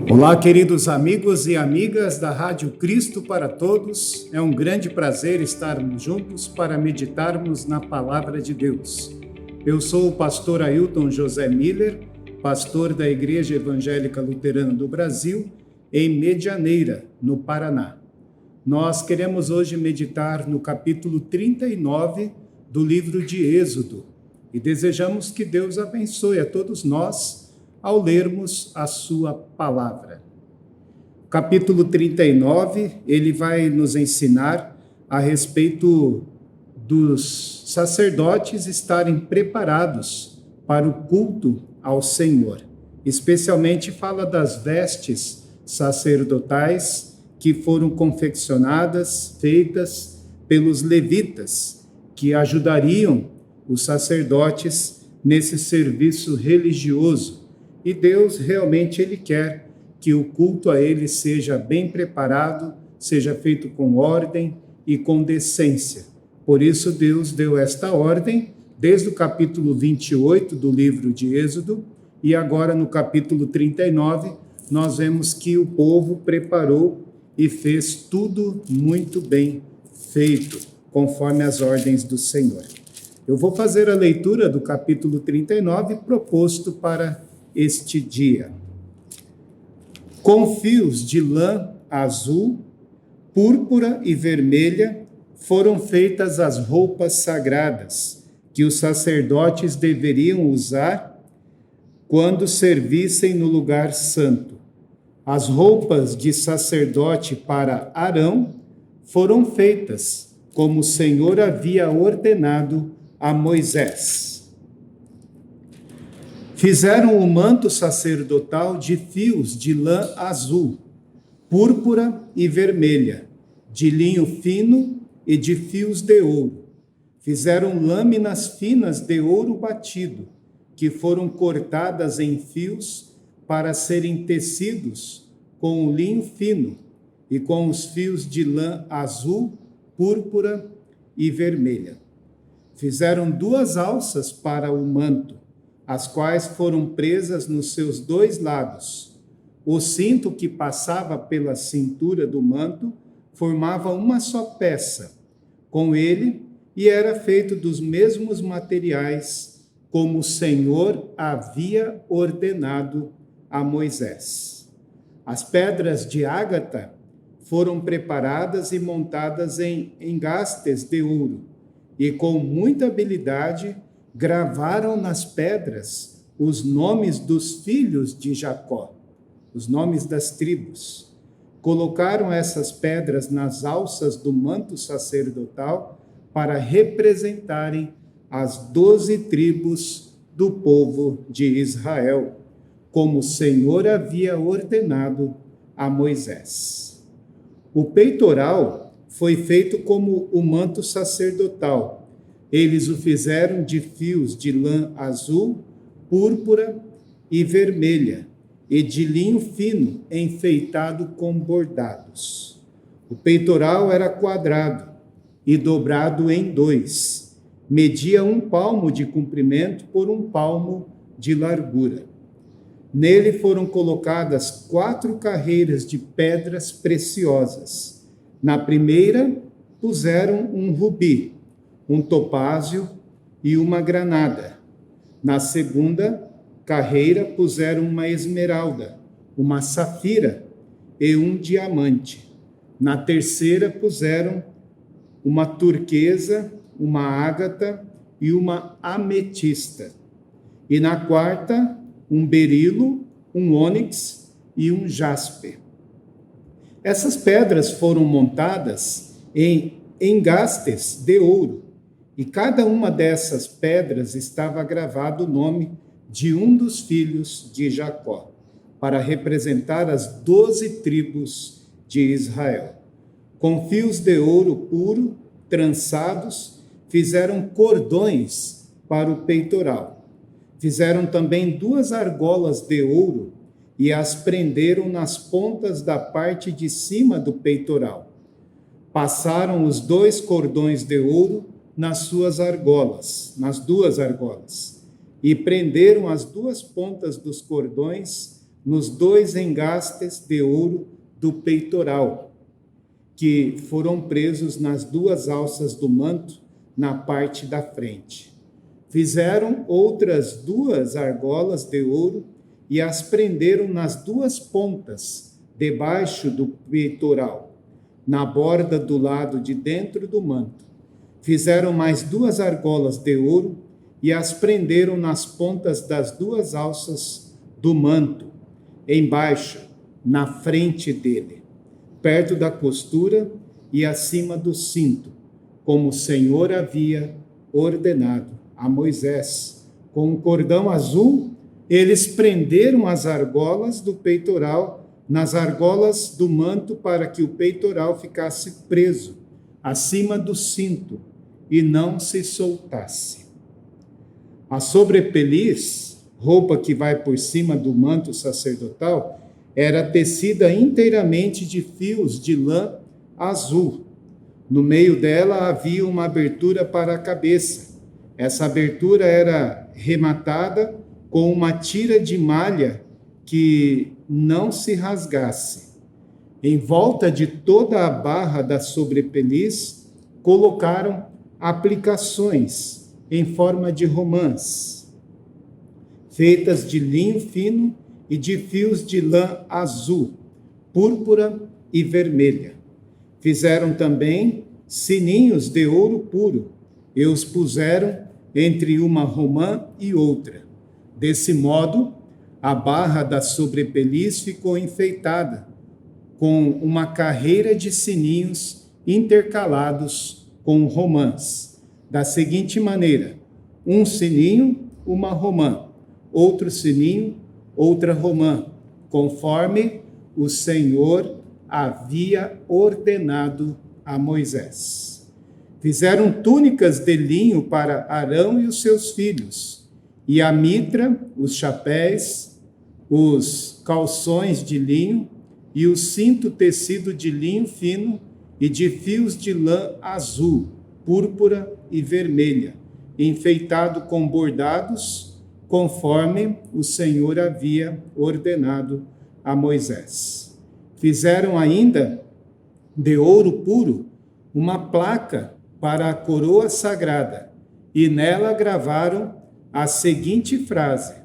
Olá, queridos amigos e amigas da Rádio Cristo para Todos. É um grande prazer estarmos juntos para meditarmos na Palavra de Deus. Eu sou o pastor Ailton José Miller, pastor da Igreja Evangélica Luterana do Brasil, em Medianeira, no Paraná. Nós queremos hoje meditar no capítulo 39 do livro de Êxodo e desejamos que Deus abençoe a todos nós ao lermos a sua palavra. Capítulo 39, ele vai nos ensinar a respeito dos sacerdotes estarem preparados para o culto ao Senhor. Especialmente fala das vestes sacerdotais que foram confeccionadas, feitas pelos levitas, que ajudariam os sacerdotes nesse serviço religioso. E Deus realmente ele quer que o culto a ele seja bem preparado, seja feito com ordem e com decência. Por isso Deus deu esta ordem desde o capítulo 28 do livro de Êxodo, e agora no capítulo 39 nós vemos que o povo preparou e fez tudo muito bem feito, conforme as ordens do Senhor. Eu vou fazer a leitura do capítulo 39 proposto para este dia. Com fios de lã azul, púrpura e vermelha foram feitas as roupas sagradas que os sacerdotes deveriam usar quando servissem no lugar santo. As roupas de sacerdote para Arão foram feitas como o Senhor havia ordenado a Moisés. Fizeram o manto sacerdotal de fios de lã azul, púrpura e vermelha, de linho fino e de fios de ouro. Fizeram lâminas finas de ouro batido, que foram cortadas em fios para serem tecidos com o linho fino e com os fios de lã azul, púrpura e vermelha. Fizeram 2 alças para o manto, as quais foram presas nos seus 2 lados. O cinto que passava pela cintura do manto formava uma só peça com ele e era feito dos mesmos materiais como o Senhor havia ordenado a Moisés. As pedras de ágata foram preparadas e montadas em engastes de ouro, e com muita habilidade gravaram nas pedras os nomes dos filhos de Jacó, os nomes das tribos. Colocaram essas pedras nas alças do manto sacerdotal para representarem as 12 tribos do povo de Israel, como o Senhor havia ordenado a Moisés. O peitoral foi feito como o manto sacerdotal. Eles o fizeram de fios de lã azul, púrpura e vermelha, e de linho fino, enfeitado com bordados. O peitoral era quadrado e dobrado em 2. Media 1 palmo de comprimento por 1 palmo de largura. Nele foram colocadas 4 carreiras de pedras preciosas. Na primeira, puseram um rubi, um topázio e uma granada. Na segunda carreira puseram uma esmeralda, uma safira e um diamante. Na terceira puseram uma turquesa, uma ágata e uma ametista. E na quarta, um berilo, um ônix e um jaspe. Essas pedras foram montadas em engastes de ouro, e cada uma dessas pedras estava gravado o nome de um dos filhos de Jacó, para representar as 12 tribos de Israel. Com fios de ouro puro, trançados, fizeram cordões para o peitoral. Fizeram também 2 argolas de ouro e as prenderam nas pontas da parte de cima do peitoral. Passaram os 2 cordões de ouro nas suas argolas, nas 2 argolas, e prenderam as 2 pontas dos cordões nos 2 engastes de ouro do peitoral, que foram presos nas 2 alças do manto, na parte da frente. Fizeram outras 2 argolas de ouro e as prenderam nas 2 pontas, debaixo do peitoral, na borda do lado de dentro do manto. Fizeram mais 2 argolas de ouro e as prenderam nas pontas das 2 alças do manto, embaixo, na frente dele, perto da costura e acima do cinto, como o Senhor havia ordenado a Moisés. Com um cordão azul, eles prenderam as argolas do peitoral nas argolas do manto para que o peitoral ficasse preso acima do cinto e não se soltasse. A sobrepeliz, roupa que vai por cima do manto sacerdotal, era tecida inteiramente de fios de lã azul. No meio dela havia uma abertura para a cabeça. Essa abertura era rematada com uma tira de malha que não se rasgasse. Em volta de toda a barra da sobrepeliz, colocaram aplicações em forma de romãs, feitas de linho fino e de fios de lã azul, púrpura e vermelha. Fizeram também sininhos de ouro puro e os puseram entre uma romã e outra. Desse modo, a barra da sobrepeliz ficou enfeitada com uma carreira de sininhos intercalados com romãs, da seguinte maneira: um sininho, uma romã, outro sininho, outra romã, conforme o Senhor havia ordenado a Moisés. Fizeram túnicas de linho para Arão e os seus filhos, e a mitra, os chapéus, os calções de linho e o cinto tecido de linho fino e de fios de lã azul, púrpura e vermelha, enfeitado com bordados, conforme o Senhor havia ordenado a Moisés. Fizeram ainda de ouro puro uma placa para a coroa sagrada, e nela gravaram a seguinte frase: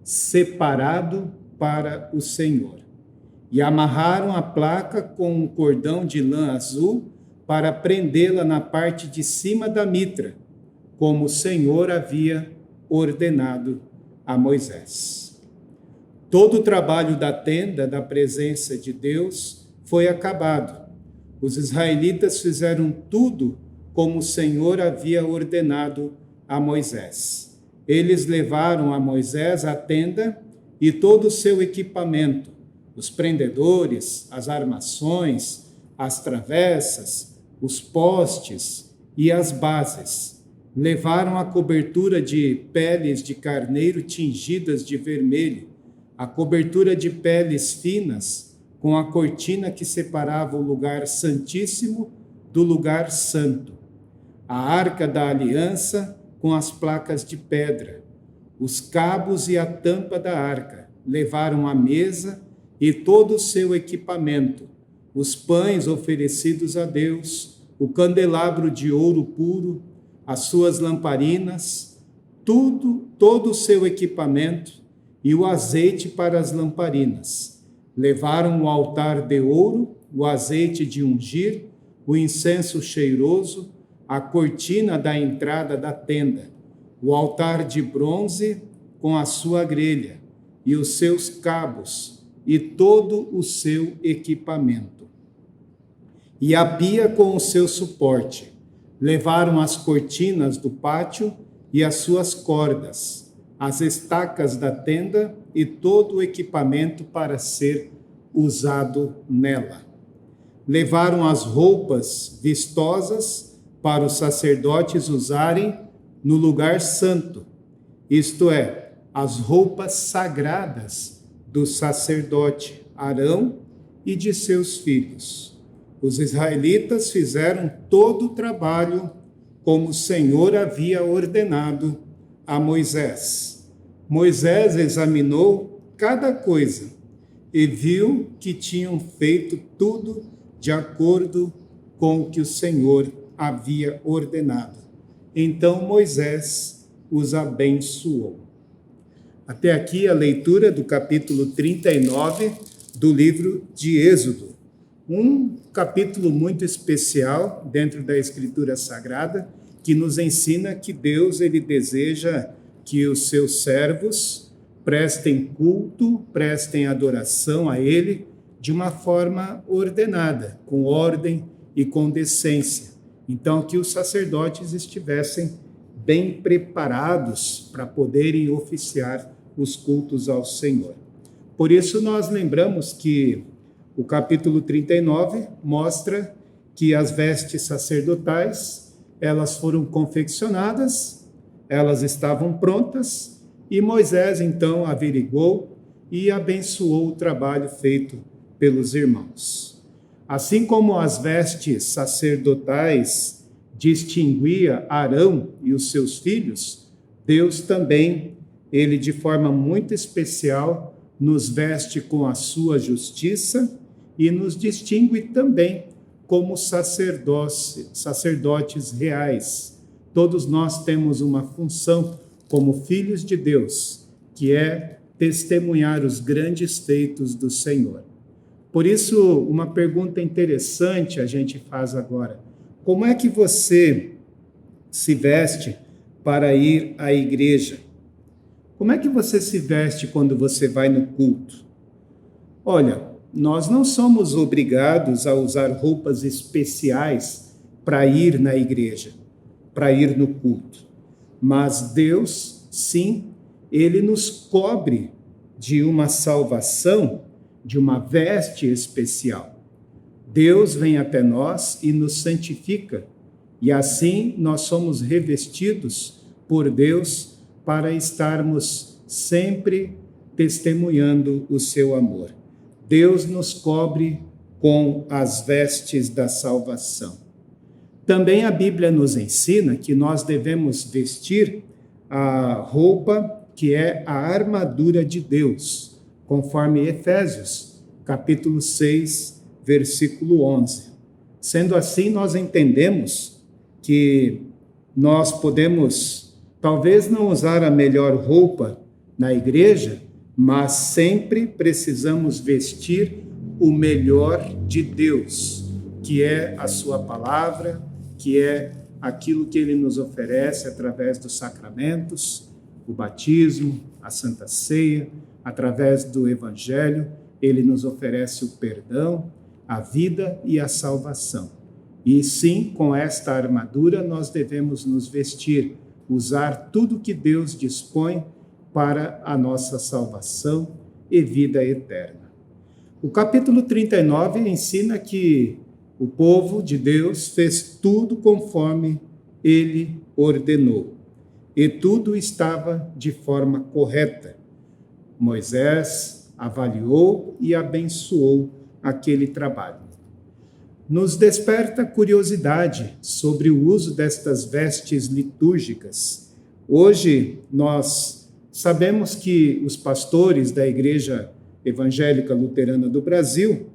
separado para o Senhor. E amarraram a placa com um cordão de lã azul para prendê-la na parte de cima da mitra, como o Senhor havia ordenado a Moisés. Todo o trabalho da tenda da presença de Deus foi acabado. Os israelitas fizeram tudo como o Senhor havia ordenado a Moisés. Eles levaram a Moisés a tenda e todo o seu equipamento, os prendedores, as armações, as travessas, os postes e as bases. Levaram a cobertura de peles de carneiro tingidas de vermelho, a cobertura de peles finas, com a cortina que separava o lugar santíssimo do lugar santo, a arca da aliança com as placas de pedra, os cabos e a tampa da arca. Levaram a mesa e todo o seu equipamento, os pães oferecidos a Deus, o candelabro de ouro puro, as suas lamparinas, todo o seu equipamento e o azeite para as lamparinas. Levaram o altar de ouro, o azeite de ungir, o incenso cheiroso, a cortina da entrada da tenda, o altar de bronze com a sua grelha e os seus cabos e todo o seu equipamento. E a pia com o seu suporte. Levaram as cortinas do pátio e as suas cordas, as estacas da tenda e todo o equipamento para ser usado nela. Levaram as roupas vistosas para os sacerdotes usarem no lugar santo, isto é, as roupas sagradas do sacerdote Arão e de seus filhos. Os israelitas fizeram todo o trabalho como o Senhor havia ordenado a Moisés. Moisés examinou cada coisa e viu que tinham feito tudo de acordo com o que o Senhor havia ordenado. Então Moisés os abençoou. Até aqui a leitura do capítulo 39 do livro de Êxodo. Um capítulo muito especial dentro da Escritura Sagrada, que nos ensina que Deus ele deseja que os seus servos prestem culto, prestem adoração a Ele de uma forma ordenada, com ordem e com decência. Então, que os sacerdotes estivessem bem preparados para poderem oficiar os cultos ao Senhor. Por isso, nós lembramos que o capítulo 39 mostra que as vestes sacerdotais, elas foram confeccionadas, elas estavam prontas, e Moisés, então, averiguou e abençoou o trabalho feito pelos irmãos. Assim como as vestes sacerdotais distinguia Arão e os seus filhos, Deus também, ele de forma muito especial, nos veste com a sua justiça e nos distingue também como sacerdotes reais. Todos nós temos uma função como filhos de Deus, que é testemunhar os grandes feitos do Senhor. Por isso, uma pergunta interessante a gente faz agora. Como é que você se veste para ir à igreja? Como é que você se veste quando você vai no culto? Olha, nós não somos obrigados a usar roupas especiais para ir na igreja, para ir no culto. Mas Deus, sim, Ele nos cobre de uma salvação, de uma veste especial. Deus vem até nós e nos santifica, e assim nós somos revestidos por Deus para estarmos sempre testemunhando o seu amor. Deus nos cobre com as vestes da salvação. Também a Bíblia nos ensina que nós devemos vestir a roupa que é a armadura de Deus, conforme Efésios, capítulo 6, versículo 11. Sendo assim, nós entendemos que nós podemos, talvez não usar a melhor roupa na igreja, mas sempre precisamos vestir o melhor de Deus, que é a sua palavra, que é aquilo que ele nos oferece através dos sacramentos, o batismo, a Santa Ceia, através do Evangelho, ele nos oferece o perdão, a vida e a salvação. E sim, com esta armadura nós devemos nos vestir, usar tudo que Deus dispõe para a nossa salvação e vida eterna. O capítulo 39 ensina que o povo de Deus fez tudo conforme ele ordenou, e tudo estava de forma correta. Moisés avaliou e abençoou aquele trabalho. Nos desperta curiosidade sobre o uso destas vestes litúrgicas. Hoje, nós sabemos que os pastores da Igreja Evangélica Luterana do Brasil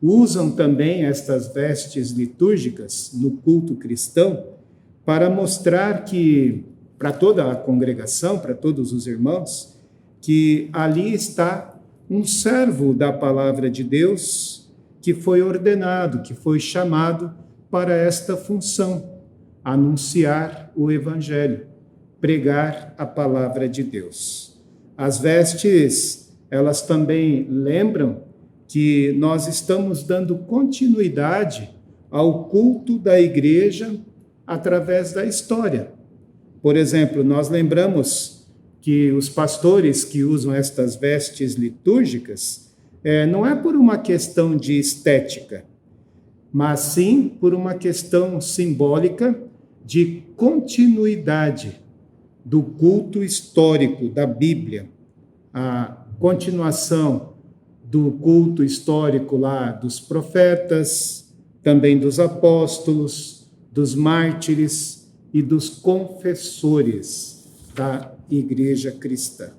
usam também estas vestes litúrgicas no culto cristão para mostrar que, para toda a congregação, para todos os irmãos, que ali está um servo da palavra de Deus que foi ordenado, que foi chamado para esta função, anunciar o Evangelho, pregar a palavra de Deus. As vestes, elas também lembram que nós estamos dando continuidade ao culto da igreja através da história. Por exemplo, nós lembramos que os pastores que usam estas vestes litúrgicas não é por uma questão de estética, mas sim por uma questão simbólica de continuidade do culto histórico da Bíblia, a continuação do culto histórico lá dos profetas, também dos apóstolos, dos mártires e dos confessores da igreja cristã.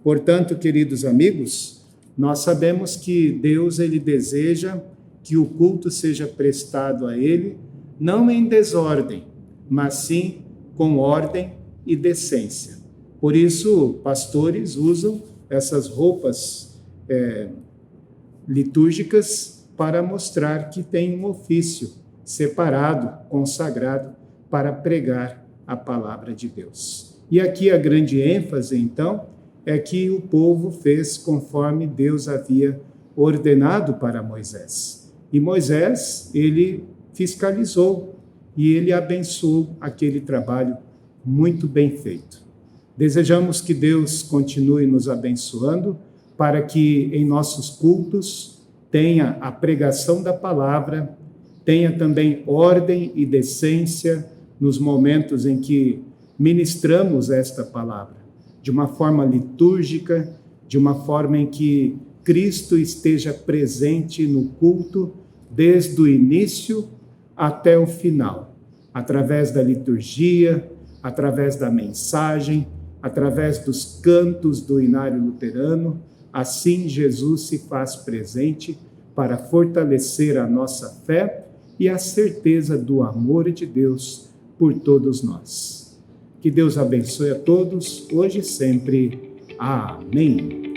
Portanto, queridos amigos, Nós sabemos que Deus ele deseja que o culto seja prestado a Ele, não em desordem, mas sim com ordem e decência. Por isso, pastores usam essas roupas litúrgicas para mostrar que tem um ofício separado, consagrado, para pregar a palavra de Deus. E aqui a grande ênfase, então, é que o povo fez conforme Deus havia ordenado para Moisés. E Moisés, ele fiscalizou e ele abençoou aquele trabalho muito bem feito. Desejamos que Deus continue nos abençoando para que em nossos cultos tenha a pregação da palavra, tenha também ordem e decência nos momentos em que ministramos esta palavra, de uma forma litúrgica, de uma forma em que Cristo esteja presente no culto desde o início até o final, através da liturgia, através da mensagem, através dos cantos do Inário Luterano. Assim Jesus se faz presente para fortalecer a nossa fé e a certeza do amor de Deus por todos nós. Que Deus abençoe a todos, hoje e sempre. Amém.